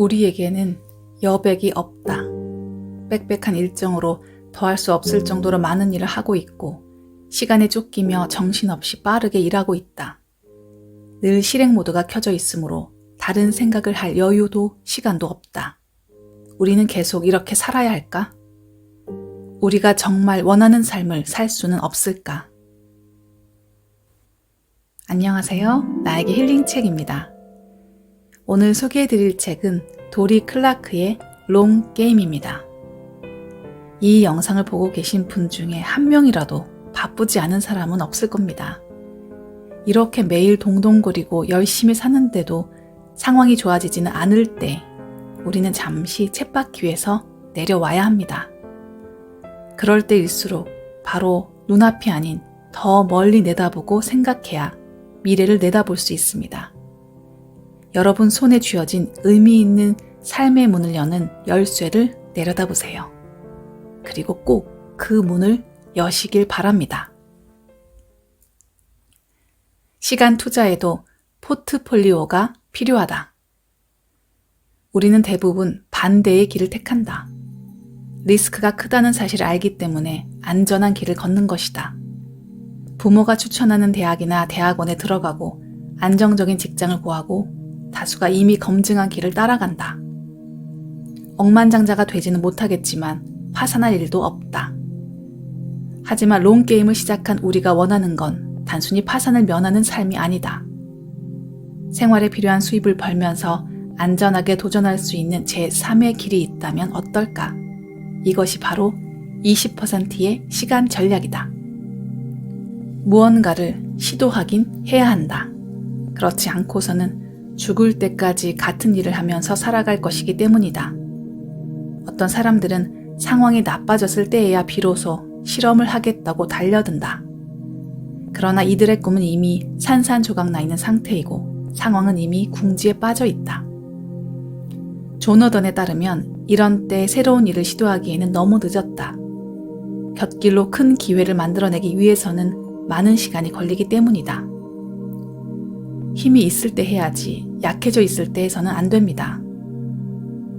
우리에게는 여백이 없다. 빽빽한 일정으로 더할 수 없을 정도로 많은 일을 하고 있고 시간에 쫓기며 정신없이 빠르게 일하고 있다. 늘 실행 모드가 켜져 있으므로 다른 생각을 할 여유도 시간도 없다. 우리는 계속 이렇게 살아야 할까? 우리가 정말 원하는 삶을 살 수는 없을까? 안녕하세요. 나에게 힐링책입니다. 오늘 소개해드릴 책은 도리 클라크의 롱 게임입니다. 이 영상을 보고 계신 분 중에 한 명이라도 바쁘지 않은 사람은 없을 겁니다. 이렇게 매일 동동거리고 열심히 사는데도 상황이 좋아지지는 않을 때 우리는 잠시 쳇바퀴에서 내려와야 합니다. 그럴 때일수록 바로 눈앞이 아닌 더 멀리 내다보고 생각해야 미래를 내다볼 수 있습니다. 여러분 손에 쥐어진 의미 있는 삶의 문을 여는 열쇠를 내려다보세요. 그리고 꼭 그 문을 여시길 바랍니다. 시간 투자에도 포트폴리오가 필요하다. 우리는 대부분 반대의 길을 택한다. 리스크가 크다는 사실을 알기 때문에 안전한 길을 걷는 것이다. 부모가 추천하는 대학이나 대학원에 들어가고 안정적인 직장을 구하고 다수가 이미 검증한 길을 따라간다. 억만장자가 되지는 못하겠지만 파산할 일도 없다. 하지만 롱게임을 시작한 우리가 원하는 건 단순히 파산을 면하는 삶이 아니다. 생활에 필요한 수입을 벌면서 안전하게 도전할 수 있는 제3의 길이 있다면 어떨까? 이것이 바로 20%의 시간 전략이다. 무언가를 시도하긴 해야 한다. 그렇지 않고서는 죽을 때까지 같은 일을 하면서 살아갈 것이기 때문이다. 어떤 사람들은 상황이 나빠졌을 때에야 비로소 실험을 하겠다고 달려든다. 그러나 이들의 꿈은 이미 산산조각 나 있는 상태이고 상황은 이미 궁지에 빠져 있다. 조너던에 따르면 이런 때 새로운 일을 시도하기에는 너무 늦었다. 곁길로 큰 기회를 만들어내기 위해서는 많은 시간이 걸리기 때문이다. 힘이 있을 때 해야지 약해져 있을 때 해서는 안 됩니다.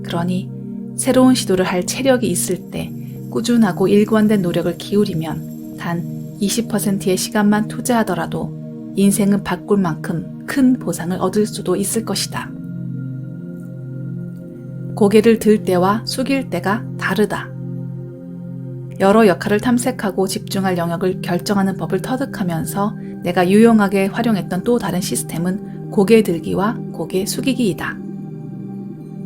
그러니 새로운 시도를 할 체력이 있을 때 꾸준하고 일관된 노력을 기울이면 단 20%의 시간만 투자하더라도 인생은 바꿀 만큼 큰 보상을 얻을 수도 있을 것이다. 고개를 들 때와 숙일 때가 다르다. 여러 역할을 탐색하고 집중할 영역을 결정하는 법을 터득하면서 내가 유용하게 활용했던 또 다른 시스템은 고개 들기와 고개 숙이기이다.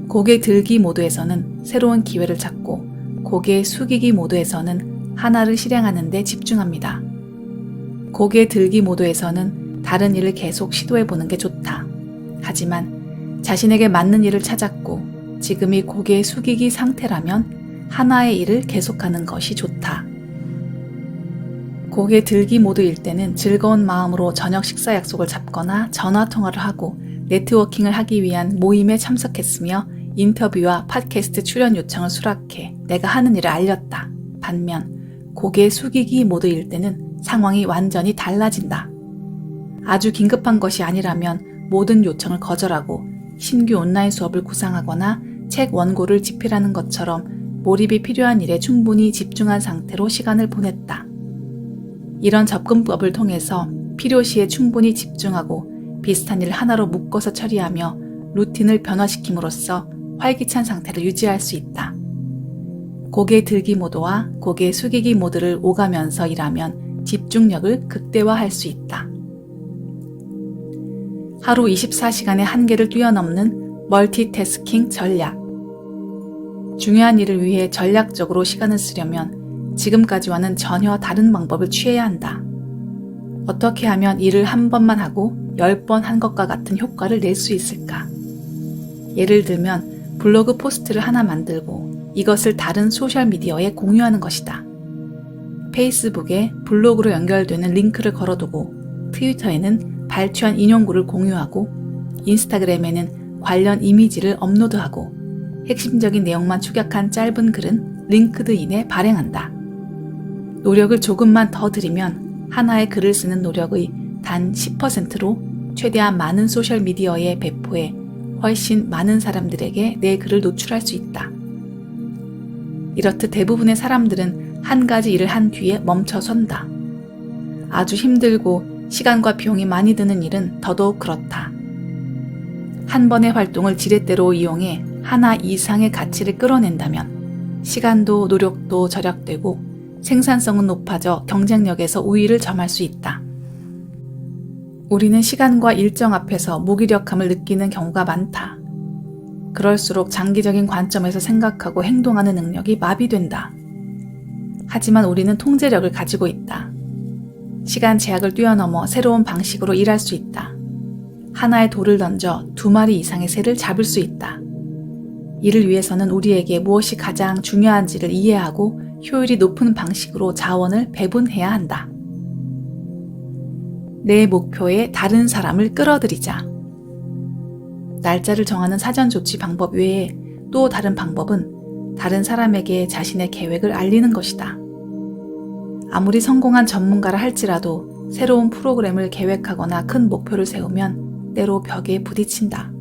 고개 들기 모드에서는 새로운 기회를 찾고 고개 숙이기 모드에서는 하나를 실행하는 데 집중합니다. 고개 들기 모드에서는 다른 일을 계속 시도해보는 게 좋다. 하지만 자신에게 맞는 일을 찾았고 지금이 고개 숙이기 상태라면 하나의 일을 계속하는 것이 좋다. 고개 들기 모드일 때는 즐거운 마음으로 저녁 식사 약속을 잡거나 전화통화를 하고 네트워킹을 하기 위한 모임에 참석했으며 인터뷰와 팟캐스트 출연 요청을 수락해 내가 하는 일을 알렸다. 반면 고개 숙이기 모드일 때는 상황이 완전히 달라진다. 아주 긴급한 것이 아니라면 모든 요청을 거절하고 신규 온라인 수업을 구상하거나 책 원고를 집필하는 것처럼 몰입이 필요한 일에 충분히 집중한 상태로 시간을 보냈다. 이런 접근법을 통해서 필요시에 충분히 집중하고 비슷한 일을 하나로 묶어서 처리하며 루틴을 변화시킴으로써 활기찬 상태를 유지할 수 있다. 고개 들기 모드와 고개 숙이기 모드를 오가면서 일하면 집중력을 극대화할 수 있다. 하루 24시간의 한계를 뛰어넘는 멀티태스킹 전략. 중요한 일을 위해 전략적으로 시간을 쓰려면 지금까지와는 전혀 다른 방법을 취해야 한다. 어떻게 하면 일을 한 번만 하고 10번 한 것과 같은 효과를 낼 수 있을까? 예를 들면 블로그 포스트를 하나 만들고 이것을 다른 소셜미디어에 공유하는 것이다. 페이스북에 블로그로 연결되는 링크를 걸어두고 트위터에는 발췌한 인용글을 공유하고 인스타그램에는 관련 이미지를 업로드하고 핵심적인 내용만 축약한 짧은 글은 링크드인에 발행한다. 노력을 조금만 더 들이면 하나의 글을 쓰는 노력의 단 10%로 최대한 많은 소셜미디어에 배포해 훨씬 많은 사람들에게 내 글을 노출할 수 있다. 이렇듯 대부분의 사람들은 한 가지 일을 한 뒤에 멈춰선다. 아주 힘들고 시간과 비용이 많이 드는 일은 더더욱 그렇다. 한 번의 활동을 지렛대로 이용해 하나 이상의 가치를 끌어낸다면 시간도 노력도 절약되고 생산성은 높아져 경쟁력에서 우위를 점할 수 있다. 우리는 시간과 일정 앞에서 무기력함을 느끼는 경우가 많다. 그럴수록 장기적인 관점에서 생각하고 행동하는 능력이 마비된다. 하지만 우리는 통제력을 가지고 있다. 시간 제약을 뛰어넘어 새로운 방식으로 일할 수 있다. 하나의 돌을 던져 2마리 이상의 새를 잡을 수 있다. 이를 위해서는 우리에게 무엇이 가장 중요한지를 이해하고 효율이 높은 방식으로 자원을 배분해야 한다. 내 목표에 다른 사람을 끌어들이자. 날짜를 정하는 사전 조치 방법 외에 또 다른 방법은 다른 사람에게 자신의 계획을 알리는 것이다. 아무리 성공한 전문가라 할지라도 새로운 프로그램을 계획하거나 큰 목표를 세우면 때로 벽에 부딪힌다.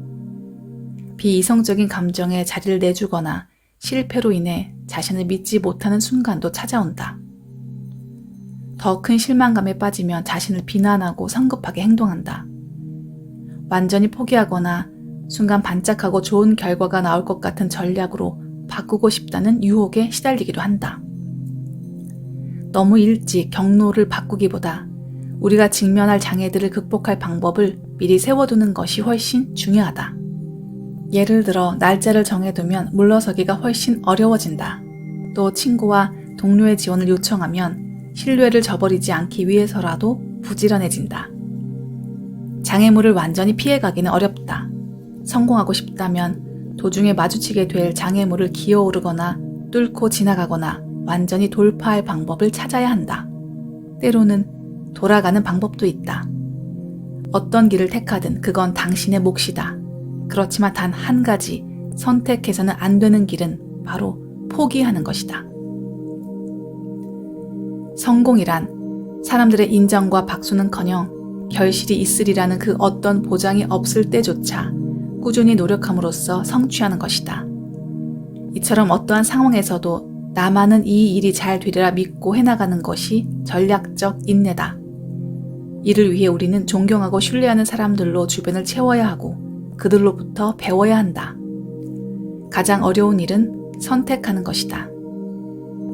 비이성적인 감정에 자리를 내주거나 실패로 인해 자신을 믿지 못하는 순간도 찾아온다. 더 큰 실망감에 빠지면 자신을 비난하고 성급하게 행동한다. 완전히 포기하거나 순간 반짝하고 좋은 결과가 나올 것 같은 전략으로 바꾸고 싶다는 유혹에 시달리기도 한다. 너무 일찍 경로를 바꾸기보다 우리가 직면할 장애들을 극복할 방법을 미리 세워두는 것이 훨씬 중요하다. 예를 들어 날짜를 정해두면 물러서기가 훨씬 어려워진다. 또 친구와 동료의 지원을 요청하면 신뢰를 저버리지 않기 위해서라도 부지런해진다. 장애물을 완전히 피해가기는 어렵다. 성공하고 싶다면 도중에 마주치게 될 장애물을 기어오르거나 뚫고 지나가거나 완전히 돌파할 방법을 찾아야 한다. 때로는 돌아가는 방법도 있다. 어떤 길을 택하든 그건 당신의 몫이다. 그렇지만 단 한 가지 선택해서는 안 되는 길은 바로 포기하는 것이다. 성공이란 사람들의 인정과 박수는커녕 결실이 있으리라는 그 어떤 보장이 없을 때조차 꾸준히 노력함으로써 성취하는 것이다. 이처럼 어떠한 상황에서도 나만은 이 일이 잘 되리라 믿고 해나가는 것이 전략적 인내다. 이를 위해 우리는 존경하고 신뢰하는 사람들로 주변을 채워야 하고 그들로부터 배워야 한다. 가장 어려운 일은 선택하는 것이다.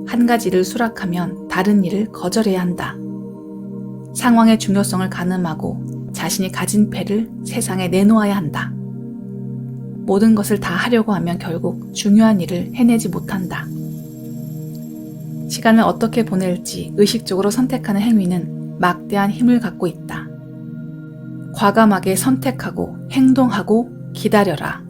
한 가지를 수락하면 다른 일을 거절해야 한다. 상황의 중요성을 가늠하고 자신이 가진 패를 세상에 내놓아야 한다. 모든 것을 다 하려고 하면 결국 중요한 일을 해내지 못한다. 시간을 어떻게 보낼지 의식적으로 선택하는 행위는 막대한 힘을 갖고 있다. 과감하게 선택하고 행동하고 기다려라.